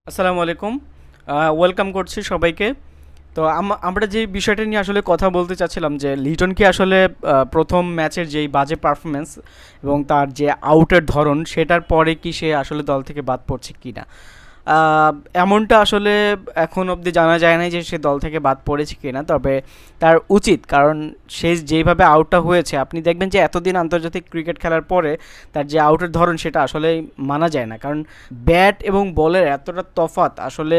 আসসালামু আলাইকুম। ওয়েলকাম করছি সবাইকে। তো আমরা যে বিষয়টা নিয়ে আসলে কথা বলতে চাচ্ছিলাম যে লিটন কি আসলে প্রথম ম্যাচের যেই বাজে পারফরমেন্স এবং তার যে আউটের ধরন সেটার পরে কি সে আসলে দল থেকে বাদ পড়ছে কি না। আহ, এমনটা আসলে এখন অবধি জানা যায় না যে সে দল থেকে বাদ পড়েছে কি না, তবে তার উচিত, কারণ সে যেইভাবে আউটটা হয়েছে আপনি দেখবেন যে এতদিন আন্তর্জাতিক ক্রিকেট খেলার পরে তার যে আউটের ধরন সেটা আসলে মানা যায় না, কারণ ব্যাট এবং বলের এতটা তফাৎ আসলে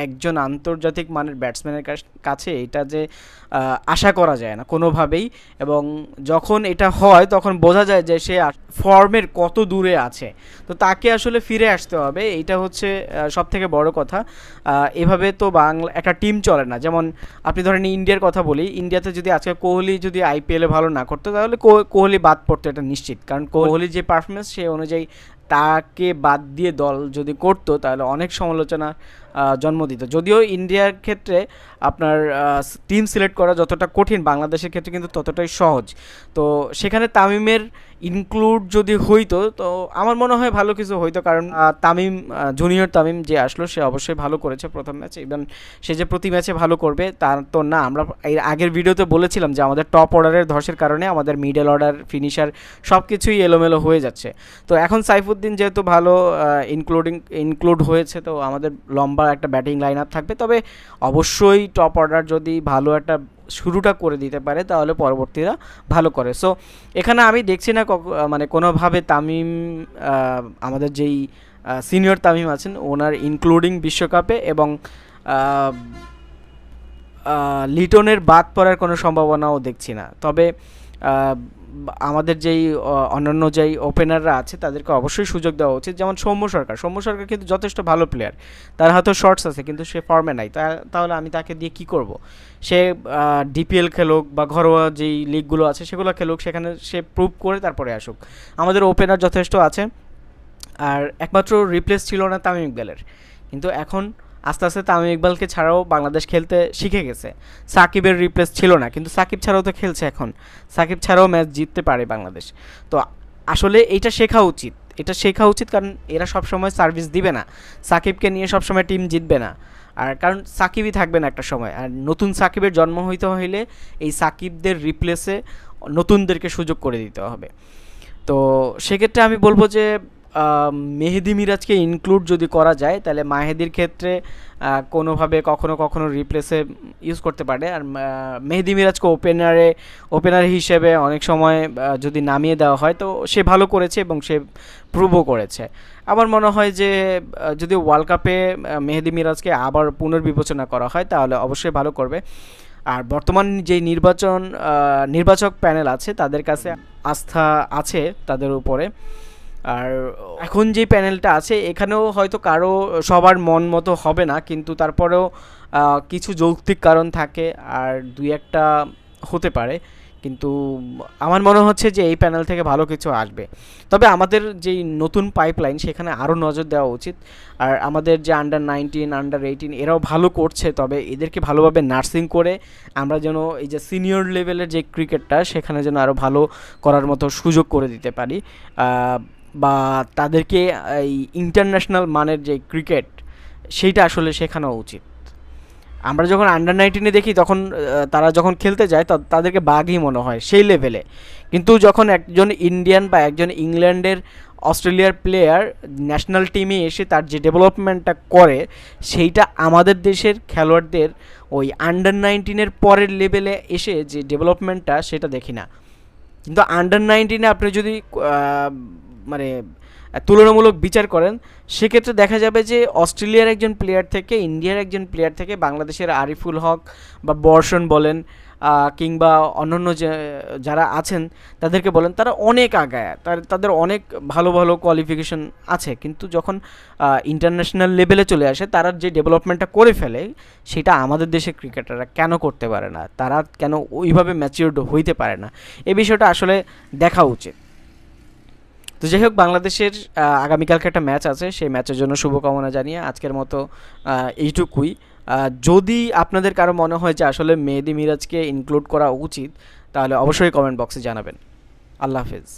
একজন আন্তর্জাতিক মানের ব্যাটসম্যানের কাছে এটা যে আশা করা যায় না কোনোভাবেই। এবং যখন এটা হয় তখন বোঝা যায় যে সে ফর্মের কত দূরে আছে। তো তাকে আসলে ফিরে আসতে হবে, এইটা হচ্ছে সব থেকে বড় কথা। এভাবে তো বাংলা একটা টিম চলে না। যেমন আপনি ধরেন ইন্ডিয়ার কথা বলি, ইন্ডিয়াতে যদি আজকে কোহলি যদি আইপিএলে ভালো না করতো তাহলে কোহলি বাদ পড়তো, এটা নিশ্চিত, কারণ কোহলির যে পারফরমেন্স সে অনুযায়ী তাকে বাদ দিয়ে দল যদি করতো তাহলে অনেক সমালোচনা জন্ম দিত। যদিও ইন্ডিয়ার ক্ষেত্রে আপনার টিম সিলেক্ট করা যতটা কঠিন, বাংলাদেশের ক্ষেত্রে কিন্তু ততটাই সহজ। তো সেখানে তামিমের ইনক্লুড যদি হইতো তো আমার মনে হয় ভালো কিছু হইতো, কারণ তামিম, জুনিয়র তামিম যে আসলো সে অবশ্যই ভালো করেছে প্রথম ম্যাচে। ইভেন সে যে প্রতি ম্যাচে ভালো করবে তার তো না। আমরা এর আগের ভিডিওতে বলেছিলাম যে আমাদের টপ অর্ডারের ধসের কারণে আমাদের মিডল অর্ডার, ফিনিশার সব কিছুই এলোমেলো হয়ে যাচ্ছে। তো এখন সাইফুদ্দিন যেহেতু ভালো ইনক্লুড হয়েছে, তো আমাদের লম্বা একটা ব্যাটিং লাইন আপ থাকবে। তবে অবশ্যই টপ অর্ডার যদি ভালো একটা শুরুটা করে দিতে পারে তাহলে পরবর্তীরা ভালো করে। সো এখানে আমি দেখছি না মানে কোনোভাবে তামিম, আমাদের যেই সিনিয়র তামিম আছেন ওনার ইনক্লুডিং বিশ্বকাপে এবং লিটনের বাদ পড়ার কোনো সম্ভাবনাও দেখছি না। তবে আমাদের যেই অন্যান্য যেই ওপেনাররা আছে তাদেরকে অবশ্যই সুযোগ দেওয়া উচিত। যেমন সৌম্য সরকার কিন্তু যথেষ্ট ভালো প্লেয়ার, তার হাতেও শর্টস আছে কিন্তু সে ফর্মে নাই। তাহলে আমি তাকে দিয়ে কি করব? সে ডিপিএল খেলুক বা ঘরোয়া যেই লিগগুলো আছে সেগুলো খেলুক, সেখানে সে প্রুভ করে তারপরে আসুক। আমাদের ওপেনার যথেষ্ট আছে, আর একমাত্র রিপ্লেস ছিল না তামিম ইকবালের। কিন্তু এখন আস্তে আস্তে তামিম ইকবালকে ছাড়াও বাংলাদেশ খেলতে শিখে গেছে। সাকিবের রিপ্লেস ছিল না, কিন্তু সাকিব ছাড়াও তো খেলছে এখন। সাকিব ছাড়াও ম্যাচ জিততে পারে বাংলাদেশ। তো আসলে এটা শেখা উচিত, কারণ এরা সবসময় সার্ভিস দিবে না, সাকিবকে নিয়ে সবসময় টিম জিতবে না। আর কারণ সাকিবই থাকবে না একটা সময়, আর নতুন সাকিবের জন্ম হইতে হইলে এই সাকিবদের রিপ্লেসে নতুনদেরকে সুযোগ করে দিতে হবে। তো সেক্ষেত্রে আমি বলবো যে মেহেদি মিরাজকে ইনক্লুড যদি করা যায় তাহলে মাহেদির ক্ষেত্রে কোনোভাবে কখনো কখনো রিপ্লেসে ইউজ করতে পারে। আর মেহেদি মিরাজকে ওপেনার হিসেবে অনেক সময় যদি নামিয়ে দেওয়া হয় তো সে ভালো করেছে এবং সে প্রুভও করেছে। আমার মনে হয় যে যদি ওয়ার্ল্ড কাপে মেহেদি মিরাজকে আবার পুনর্বিবেচনা করা হয় তাহলে অবশ্যই ভালো করবে। আর বর্তমান যেই নির্বাচক প্যানেল আছে তাদের কাছে আস্থা আছে তাদের উপরে। আর এখন যে প্যানেলটা আছে এখানেও হয়তো কারো সবার মন মতো হবে না, কিন্তু তারপরেও কিছু যৌক্তিক কারণ থাকে আর দুই একটা হতে পারে। কিন্তু আমার মনে হচ্ছে যে এই প্যানেল থেকে ভালো কিছু আসবে। তবে আমাদের যেই নতুন পাইপলাইন সেখানে আরও নজর দেওয়া উচিত। আর আমাদের যে আন্ডার 19, আন্ডার 18 এরাও ভালো করছে, তবে এদেরকে ভালোভাবে নার্সিং করে আমরা যেন এই যে সিনিয়র লেভেলের যে ক্রিকেটটা সেখানে যেন আরও ভালো করার মতো সুযোগ করে দিতে পারি। বা তাদেরকে এই ইন্টারন্যাশনাল মানের যে ক্রিকেট সেইটা আসলে শেখানো উচিত। আমরা যখন আন্ডার 19 দেখি তখন তারা যখন খেলতে যায় তাদেরকে বাঘই মনে হয় সেই লেভেলে, কিন্তু যখন একজন ইন্ডিয়ান বা একজন ইংল্যান্ডের, অস্ট্রেলিয়ার প্লেয়ার ন্যাশনাল টিমে এসে তার যে ডেভেলপমেন্টটা করে সেইটা আমাদের দেশের খেলোয়াড়দের ওই আন্ডার 19 পরের লেভেলে এসে যে ডেভেলপমেন্টটা সেটা দেখি না। কিন্তু আন্ডার 19 আপনি যদি মানে তুলনামূলক বিচার করেন সেক্ষেত্রে দেখা যাবে যে অস্ট্রেলিয়ার একজন প্লেয়ার থেকে, ইন্ডিয়ার একজন প্লেয়ার থেকে বাংলাদেশের আরিফুল হক বা বর্ষণ বলেন কিংবা অন্যান্য যারা আছেন তাদেরকে বলেন, তারা অনেক আগায়, তাদের অনেক ভালো ভালো কোয়ালিফিকেশন আছে। কিন্তু যখন ইন্টারন্যাশনাল লেভেলে চলে আসে তারা যে ডেভেলপমেন্টটা করে ফেলে সেটা আমাদের দেশের ক্রিকেটাররা কেন করতে পারে না, তারা কেন ওইভাবে ম্যাচিউরড হইতে পারে না, এই বিষয়টা আসলে দেখা উচিত। তো যাই হোক, বাংলাদেশের আগামীকালকে একটা ম্যাচ আছে, সেই ম্যাচের জন্য শুভকামনা জানিয়ে আজকের মতো এইটুকুই। যদি আপনাদের কারো মনে হয় যে আসলে মেহেদি মিরাজকে ইনক্লুড করা উচিত তাহলে অবশ্যই কমেন্ট বক্সে জানাবেন। আল্লাহ হাফেজ।